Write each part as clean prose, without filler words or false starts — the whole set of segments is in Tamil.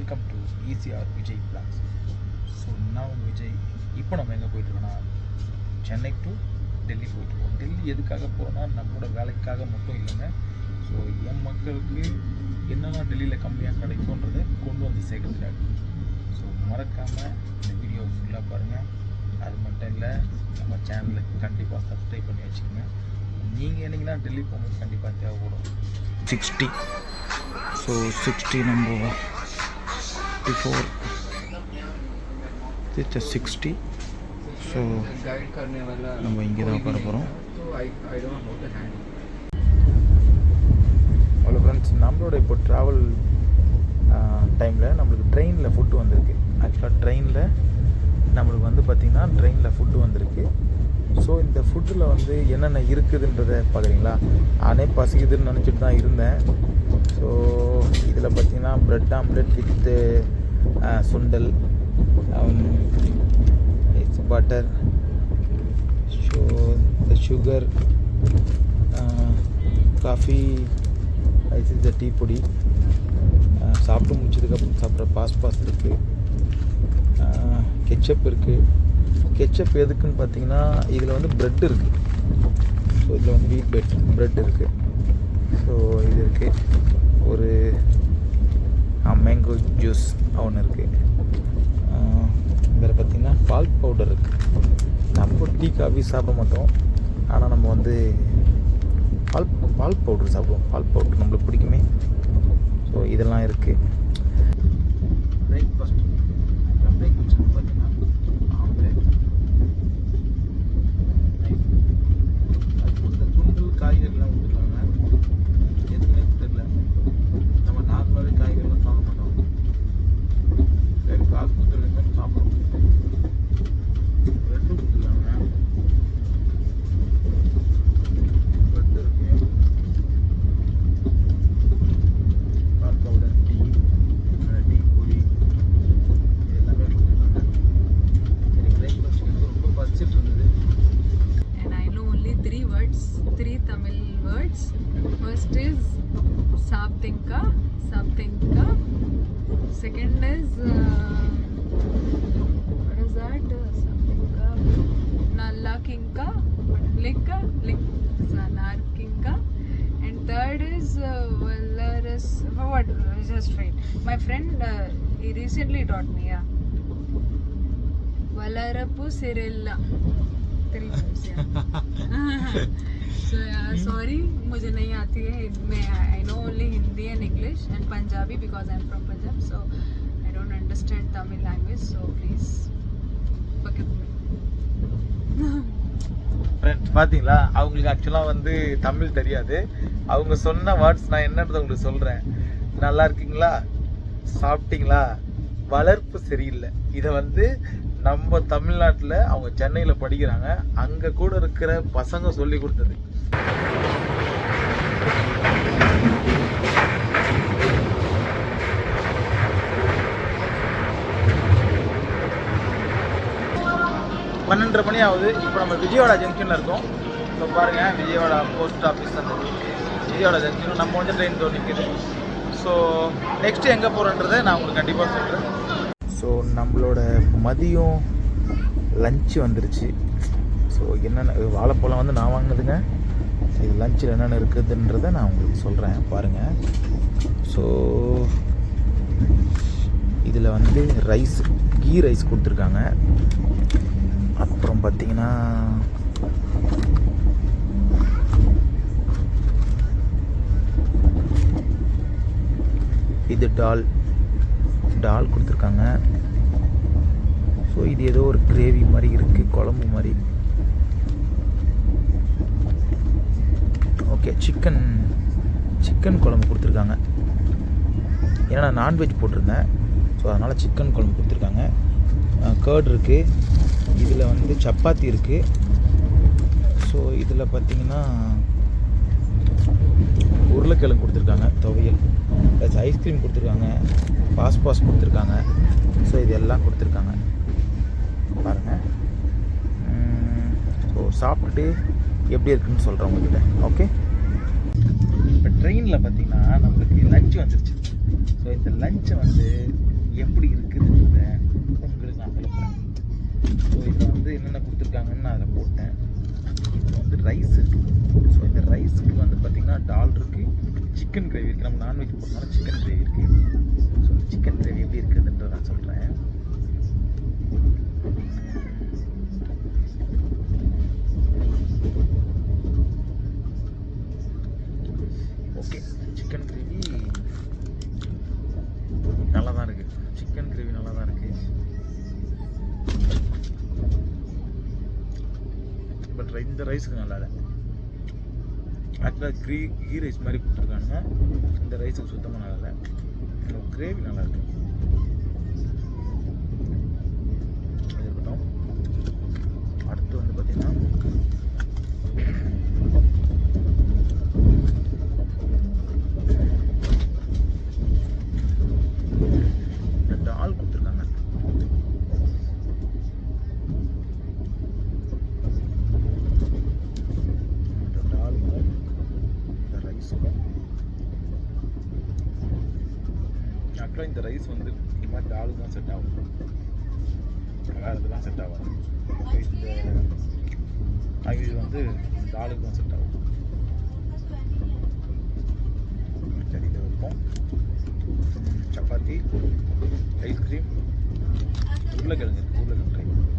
Welcome to ECR Vijay blogs. So நான் விஜய். இப்போ நம்ம எங்கே போயிட்டுருக்கோன்னா சென்னை டு டெல்லி போயிட்டுருக்கோம். டெல்லி எதுக்காக போகிறோன்னா நம்மளோட வேலைக்காக மட்டும் இல்லைங்க. ஸோ என் மக்களுக்கு என்னென்ன டெல்லியில் கம்மியாக கிடைக்கும்ன்றதை கொண்டு வந்து சேர்க்கறதுக்காக. ஸோ மறக்காமல் இந்த வீடியோ ஃபுல்லாக பாருங்கள். அது மட்டும் இல்லை, நம்ம சேனலுக்கு கண்டிப்பாக சப்ஸ்கிரைப் பண்ணி வச்சுக்கோங்க. நீங்கள் என்னைக்குன்னா டெல்லி போகும்போது கண்டிப்பாக தேவைப்படும். 60 ஸோ 60 நம்ம 54 60 ஸோ நம்ம இங்கே தான் உட்கார போகிறோம். ஹலோ ஃப்ரெண்ட்ஸ், நம்மளோட இப்போ ட்ராவல் டைமில் நம்மளுக்கு ட்ரெயினில் ஃபுட்டு வந்திருக்கு. ஆக்சுவலாக ட்ரெயினில் நம்மளுக்கு வந்து பார்த்திங்கன்னா ட்ரெயினில் ஃபுட்டு வந்திருக்கு. ஸோ இந்த ஃபுட்டில் வந்து என்னென்ன இருக்குதுன்றதை பார்க்குறீங்களா? நானே பசிக்குதுன்னு நினச்சிட்டு தான் இருந்தேன். ஸோ இதில் பார்த்திங்கன்னா bread omelette with sundal, butter, so sugar, coffee, ice இந்த டீ பொடி, சாப்பிட்டு முடிச்சதுக்கப்புறம் சாப்பிட்ற பாஸ் இருக்குது, கெச்சப் இருக்குது. கெச்சப் எதுக்குன்னு பார்த்தீங்கன்னா இதில் வந்து ப்ரெட் இருக்குது. ஸோ இதில் வந்து வீட் ப்ரெட் இருக்குது. ஸோ இது இருக்குது. ஒரு மேங்கோ ஜூஸ் ஒன்று இருக்குது. வேறு பார்த்திங்கன்னா பால் பவுடர் இருக்குது. நம்ம டீ காஃபி சாப்பிட மாட்டோம், ஆனால் நம்ம வந்து பால் பவுடர் சாப்பிடுவோம். பால் பவுடர் நம்மளுக்கு பிடிக்குமே. ஸோ இதெல்லாம் இருக்குது. பிரேக்ஃபாஸ்ட் பார்த்தீங்கன்னா ஆம்லேட், அது சுண்டல், காய்கறிலாம் கொடுத்துருக்காங்க. எதுவுமே தெரியல. நம்ம நார்மலாகவே காய்கறிலாம் சாப்பிட மாட்டோம். சரி, காசு கொடுத்துருக்காங்க சாப்பிடுவோம். ப்ரெட்டு கொடுத்துருக்காங்க. ப்ரெட்டு இருக்கு, பால் பவுடர், டீ பொடி, இது எல்லாமே கொடுத்துருக்காங்க. எனக்கு பிரேக்ஃபாஸ்ட் ரொம்ப பசிச்சுட்டு இருந்தது. And I know only 3 Tamil words. First is Saptinka. Second is what is that? Saptinka. Nalakinka. Sanarkinka. And third is Valaris. What? Just right. My friend, he recently taught me. Yeah. Valarapu Sirilla. 3 words. Yeah. So yeah, sorry, मुझे नहीं आती है. मैं I know only Hindi and English and Punjabi because I'm from Punjab. So I don't understand Tamil language. So please forgive me. Friends பார்த்தீங்களா, அவங்களுக்கு ஆக்சுவலாக வந்து தமிழ் தெரியாது. அவங்க சொன்ன வேர்ட்ஸ் நான் என்னன்றதை உங்களுக்கு சொல்கிறேன். நல்லா இருக்கீங்களா, சாப்பிட்டீங்களா, வளர்ப்பு சரியில்லை. இதை வந்து நம்ம தமிழ்நாட்டில் அவங்க சென்னையில் படிக்கிறாங்க. அங்கே கூட இருக்கிற பசங்க சொல்லி கொடுத்தது. பன்னெண்டரை மணி ஆகுது. இப்போ நம்ம விஜயவாடா ஜங்ஷனில் இருக்கோம். இப்போ பாருங்கள், விஜயவாடா போஸ்ட் ஆஃபீஸ் அந்த விஜயவாடா ஜங்ஷன் நம்ம வந்து ட்ரெயின் தோணி நிற்கிது. ஸோ நெக்ஸ்ட்டு எங்கே போகிறோன்றதை நான் உங்களுக்கு கண்டிப்பாக சொல்கிறேன். ஸோ நம்மளோட மதியம் லஞ்சு வந்துருச்சு. ஸோ என்னென்ன வாழைப்பழம் வந்து நான் வாங்கினதுங்க. இது லஞ்சில் என்னென்ன இருக்குதுன்றதை நான் உங்களுக்கு சொல்கிறேன் பாருங்கள். ஸோ இதில் வந்து ரைஸ், கீ ரைஸ் கொடுத்துருக்காங்க. அப்புறம் பார்த்திங்கன்னா இது டால் கொடுத்துருக்காங்க. ஸோ இது ஏதோ ஒரு கிரேவி மாதிரி இருக்குது, குழம்பு மாதிரி. ஓகே, சிக்கன் குழம்பு கொடுத்துருக்காங்க. ஏன்னா நான் நான்வெஜ் போட்டிருந்தேன், ஸோ அதனால் சிக்கன் குழம்பு கொடுத்துருக்காங்க. கர்ட் இருக்குது. இதில் வந்து சப்பாத்தி இருக்குது. ஸோ இதில் பார்த்திங்கன்னா உருளைக்கிழங்கு கொடுத்துருக்காங்க, துவையல், ப்ளஸ் ஐஸ்கிரீம் கொடுத்துருக்காங்க, பாஸ் கொடுத்துருக்காங்க. ஸோ இது எல்லாம் கொடுத்துருக்காங்க பாருங்கள். ஸோ சாப்பிட்டுட்டு எப்படி இருக்குன்னு சொல்கிறேன் உங்கள்கிட்ட. ஓகே, இப்போ ட்ரெயினில் பார்த்திங்கன்னா நம்மளுக்கு லஞ்சு வந்துருச்சு. ஸோ இந்த லஞ்சை வந்து சிக்கன் கிரேவி இருக்குது. நம்ம நான்வெஜ் போட்டோம்னா சிக்கன் கிரேவி இருக்குது. ஸோ சிக்கன் கிரேவி எப்படி இருக்குதுன்றதை நான் சொல்கிறேன். ஓகே, சிக்கன் கிரேவி நல்லா தான் இருக்குது. சிக்கன் கிரேவி நல்லா தான் இருக்குது. பட் இந்த ரைஸுக்கு நல்லா இல்லை. ஆக்சுவலாக கீ ரைஸ் மாதிரி கொடுத்துருக்கானுங்க. இந்த ரைஸுக்கு சுத்தமாக நல்லா இல்லை. இந்த கிரேவி நல்லா இருக்கு. அது இருக்கட்டும். அடுத்து வந்து பார்த்தீங்கன்னா டால் கொடுத்துருக்காங்க. இந்த டாலுக்கும் இந்த ரைஸுக்கும் ஆக்சுவலாக இந்த ரைஸ் வந்து இந்த மாதிரி டாலுக்கு தான் செட் ஆகும். வேறு இதெல்லாம் செட் ஆகாது. இந்த இது வந்து டாலுக்கு தான் செட் ஆகும். சரி, இதை வைப்போம். சப்பாத்தி, ஐஸ்கிரீம், உருளைக்கிழங்கு ட்ரை பண்ணுவோம்.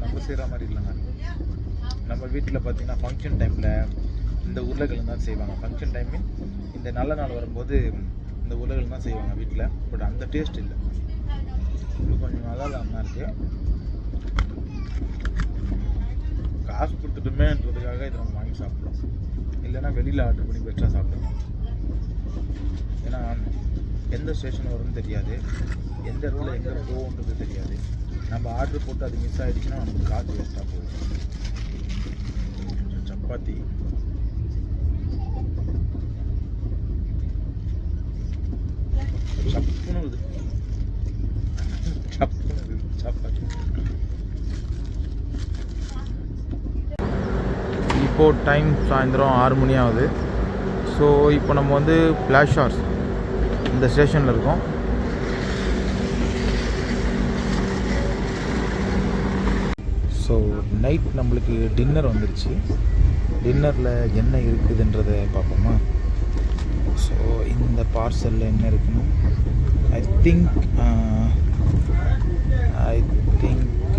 நம்ம செய்கிற மாதிரி இல்லைங்க. நம்ம வீட்டில் பார்த்தீங்கன்னா ஃபங்க்ஷன் டைமில் இந்த உருளைக்கிழங்கு தான் செய்வாங்க. ஃபங்க்ஷன் டைம் மீன் இந்த நல்ல நாள் வரும்போது இந்த உருளைக்கிழங்கு தான் செய்வாங்க வீட்டில். பட் அந்த டேஸ்ட் இல்லை. இது கொஞ்சம் நல்லா தான் இருக்குது. காசு கொடுத்துட்டுமேன்றதுக்காக இதை நம்ம வாங்கி சாப்பிட்றோம். இல்லைன்னா வெளியில் ஆர்டர் பண்ணி பெஸ்ட்டாக சாப்பிடுவோம். ஏன்னா எந்த ஸ்டேஷன் வரும்னு தெரியாது, எந்த இடத்துல எங்கே போகுன்றது தெரியாது. நம்ம ஆர்டர் போட்டு அது மிஸ் ஆகிடுச்சுன்னா நமக்கு காசு வேஸ்ட்டாக போகும். சப்பாத்தி, சப்புனுது சப்பாத்தி. இப்போது டைம் சாயந்தரம் 6 மணி ஆகுது. ஸோ இப்போ நம்ம வந்து பிளாஷ் ஹார்ஸ் இந்த ஸ்டேஷனில் இருக்கோம். ஸோ நைட் நம்மளுக்கு டின்னர் வந்துருச்சு. டின்னரில் என்ன இருக்குதுன்றதை பார்ப்போமா? ஸோ இந்த பார்சலில் என்ன இருக்குன்னு ஐ திங்க்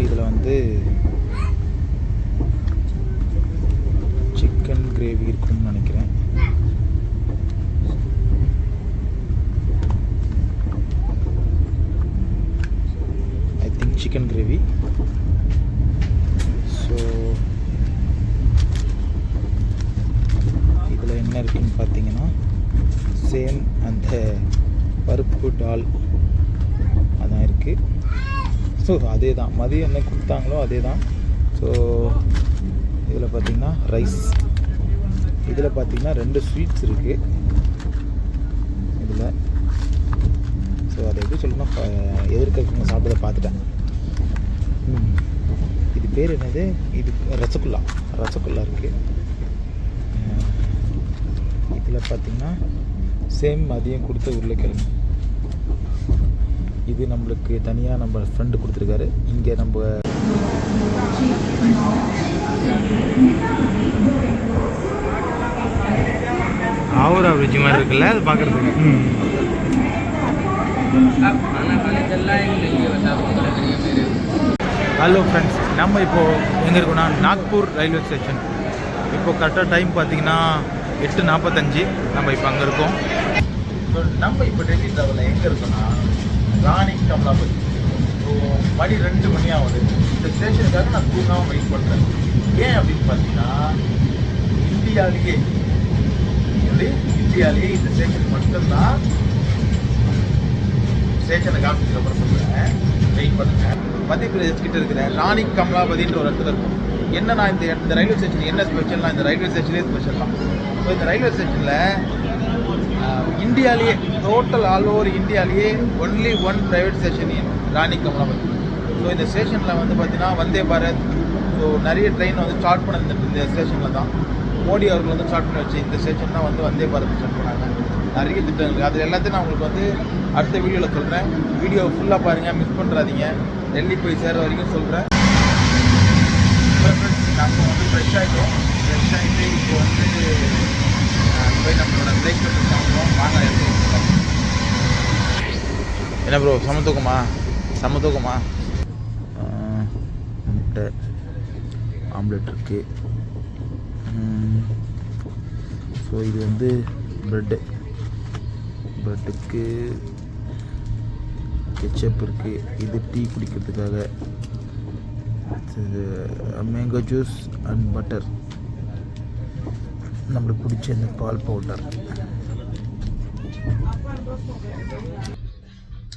இதில் வந்து சிக்கன் கிரேவி இருக்குன்னு நினைக்கிறேன். I think chicken gravy. So இதில் என்ன இருக்குன்னு பார்த்தீங்கன்னா சேம் அந்த பருப்பு டால் அதான் இருக்குது. ஸோ அதே தான் மதியம் என்ன கொடுத்தாங்களோ அதே தான். ஸோ இதில் பார்த்திங்கன்னா ரைஸ், இதில் பார்த்திங்கன்னா 2 ஸ்வீட்ஸ் இருக்குது இதில். ஸோ அதை எப்படி சொல்லணும்னா எதிர்க்க சாப்பிட்டதை பார்த்துட்டேன். இது பேர் என்னது? இது ரசகுல்லா இருக்குது. இதில் பார்த்திங்கன்னா சேம் மதியம் கொடுத்த உருளைக்கிழங்கு. இது நம்மளுக்கு தனியாக நம்ம ஃப்ரெண்டு கொடுத்துருக்காரு. இங்கே நம்ம ஆவரா பிரிட்ஜ் மாதிரி இருக்குல்ல, அது பார்க்குறதுக்கு. ஹலோ ஃப்ரெண்ட்ஸ், நம்ம இப்போது எங்கே இருக்கோம்னா நாக்பூர் ரயில்வே ஸ்டேஷன். இப்போது கரெக்டாக டைம் பார்த்தீங்கன்னா 8:45. நம்ம இப்போ அங்கே இருக்கோம். ஸோ நம்ம இப்போ டெல்லி ட்ராவலில் எங்கே இருக்கோம்னா ராணி கமலாபதி. ஸோ மணி 2 மணி ஆகுது. இந்த ஸ்டேஷனுக்காக நான் தூங்காமல் வெயிட் பண்ணுறேன். ஏன் அப்படின்னு பார்த்தீங்கன்னா இந்தியாவிலேயே இந்த ஸ்டேஷன் மட்டும்தான். ஸ்டேஷனை காமிச்சதுக்கு அப்புறம் சொல்கிறேன், வெயிட் பண்ணுறேன். மத்திய பிரதேஷ் கிட்ட இருக்கிற ராணி கமலாபதின்ற ஒரு இடத்துல இருக்கும். என்னன்னா இந்த ரயில்வே ஸ்டேஷன் என்ன ஸ்பெஷல்னா, இந்த ரயில்வே ஸ்டேஷனே ஸ்பெஷல் தான். ஸோ இந்த ரயில்வே ஸ்டேஷனில் இந்தியாவிலேயே டோட்டல் ஆல் ஓவர் இந்தியாவிலேயே only 1 private station in Rani Kamalapati. So இந்த ஸ்டேஷனில் வந்து பார்த்தீங்கன்னா வந்தே பாரத், ஸோ நிறைய ட்ரெயின் வந்து ஸ்டார்ட் பண்ண இந்த ஸ்டேஷனில் தான். மோடி அவர்கள் வந்து ஸ்டார்ட் பண்ணி வச்சு இந்த ஸ்டேஷன் தான் வந்து வந்தே பாரத் ஸ்டார்ட் பண்ணாங்க. நிறைய திட்டங்கள் அதில் எல்லாத்தையும் நான் உங்களுக்கு வந்து அடுத்த வீடியோவில் சொல்கிறேன். வீடியோ ஃபுல்லாக பாருங்கள், மிஸ் பண்ணுறாதீங்க. டெல்லி போய் சேர வரைக்கும் சொல்கிறேன். நம்ம வந்து ஃப்ரெஷ் ஆகிட்டு இப்போ வந்து போய் நம்மளோட பிரேக்ஃபாஸ்ட் சாப்பிடுவோம். வாங்க எடுத்துக்கலாம். என்ன ப்ரோ, செம தூக்கமா? முட்டை ஆம்லெட் இருக்குது. ஸோ இது வந்து ப்ரெட்டுக்கு கெச்சப் இருக்குது. இது டீ குடிக்கிறதுக்காக. இது மேங்கோ ஜூஸ் அண்ட் பட்டர், நம்மளுக்கு பிடிச்ச இந்த பால் பவுடர்.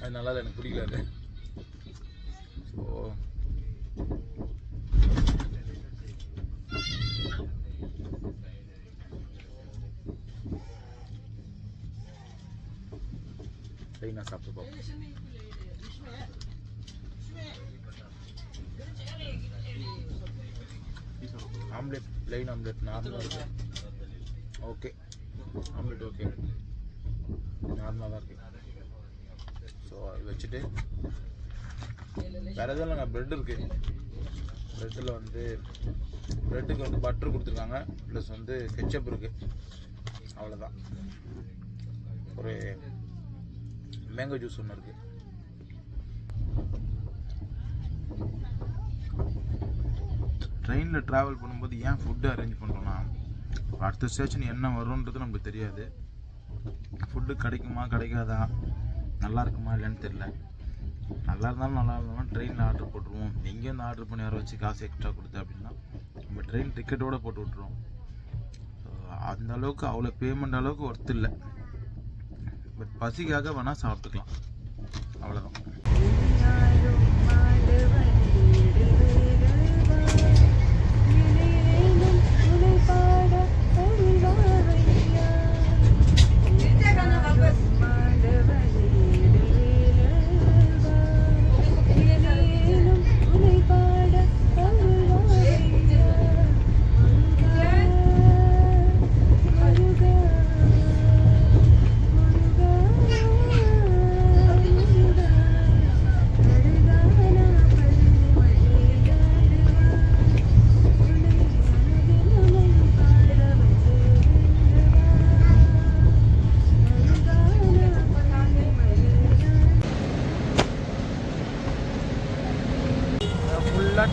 அது நல்லா இல்லை, எனக்கு பிடிக்கல அது. ஸோ ப்ளைனாக சாப்பிட்டு பார்ப்போம். ஆம்லெட், ப்ளைன் ஆம்லெட் நார்மலாக இருக்கு. ஓகே, ஆம்லெட் ஓகே, நார்மலாக தான் இருக்குது. ஸோ அது வச்சுட்டு வேறு எதுவும் இல்லைங்க. ப்ரெட் இருக்குது. ப்ரெட்டில் வந்து ப்ரெட்டுக்கு வந்து பட்டர் கொடுத்துருக்காங்க, ப்ளஸ் வந்து கெச்சப் இருக்குது. அவ்வளோதான். ஒரு மேங்கோ ஜூஸ் ஒன்று இருக்குது. ட்ரெயினில் ட்ராவல் பண்ணும்போது ஏன் ஃபுட்டு அரேஞ்ச் பண்ணுறோன்னா, அடுத்த ஸ்டேஷன் என்ன வரும்ன்றது நமக்கு தெரியாது. ஃபுட்டு கிடைக்குமா கிடைக்காதா, நல்லா இருக்குமா இல்லைன்னு தெரில. நல்லா இருந்தாலும் ட்ரெயினில் ஆர்டர் போட்டுருவோம். எங்கேருந்து ஆர்டர் பண்ணி வர வச்சு காசு எக்ஸ்ட்ரா கொடுத்து அப்படின்னா நம்ம ட்ரெயின் டிக்கெட்டோடு போட்டு விட்ருவோம். ஸோ அந்த அளவுக்கு அவ்வளோ பேமெண்ட் அளவுக்கு ஒர்த்து இல்லை. பட் பசிக்காக வேணால் சாப்பிட்டுக்கலாம், அவ்வளோதான்.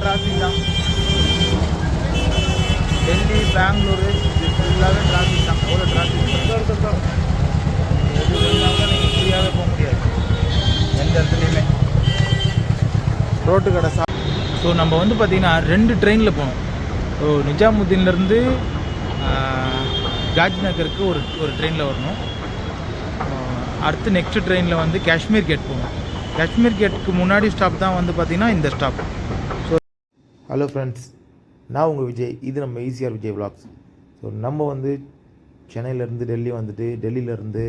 டிராஃபிக் தான். டெல்லி, பெங்களூரு இது ஃபுல்லாகவே டிராஃபிக் தான். அவ்வளோ டிராஃபிக். எது வேணாலும் நீங்கள் ஃப்ரீயாகவே போக முடியாது எந்த இடத்துலையுமே. ரோட்டு கடை ஸோ நம்ம வந்து பார்த்திங்கன்னா 2 ட்ரெயினில் போனோம். ஸோ நிஜாமுத்தீன்லேருந்து காஜ் நகருக்கு ஒரு ட்ரெயினில் வரணும். அடுத்து நெக்ஸ்ட் ட்ரெயினில் வந்து காஷ்மீர் கேட் போகணும். காஷ்மீர் கேட்டுக்கு முன்னாடி ஸ்டாப் தான் வந்து பார்த்திங்கன்னா இந்த ஸ்டாப். ஹலோ ஃப்ரெண்ட்ஸ், நான் உங்கள் விஜய். இது நம்ம ஈசிஆர் விஜய் விலாக்ஸ். ஸோ நம்ம வந்து சென்னையிலேருந்து டெல்லி வந்துட்டு, டெல்லியிலேருந்து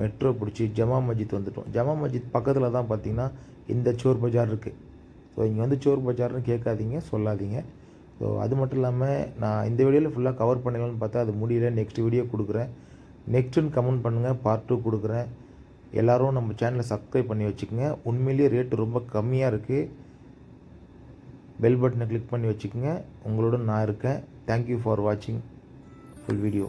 மெட்ரோ பிடிச்சி ஜமா மஸ்ஜித் வந்துட்டோம். ஜமா மஸ்ஜித் பக்கத்தில் தான் பார்த்திங்கன்னா இந்த சோர் பஜார் இருக்குது. ஸோ இங்கே வந்து சோர் பஜார்னு கேட்காதீங்க, சொல்லாதீங்க. ஸோ அது மட்டும் இல்லாமல் நான் இந்த வீடியோவில் ஃபுல்லாக கவர் பண்ணிடலான்னு பார்த்தா அது முடியல. நெக்ஸ்ட் வீடியோ கொடுக்குறேன். நெக்ஸ்ட்டுன்னு கமெண்ட் பண்ணுங்கள், பார்ட் 2 கொடுக்குறேன். எல்லோரும் நம்ம சேனலை சப்ஸ்கிரைப் பண்ணி வச்சுக்கோங்க. உண்மையிலேயே ரேட்டு ரொம்ப கம்மியாக இருக்குது. பெல் பட்டனை கிளிக் பண்ணி வச்சுக்கோங்க. உங்களோட நான் இருக்கேன். தேங்க்யூ ஃபார் வாட்சிங் ஃபுல் வீடியோ.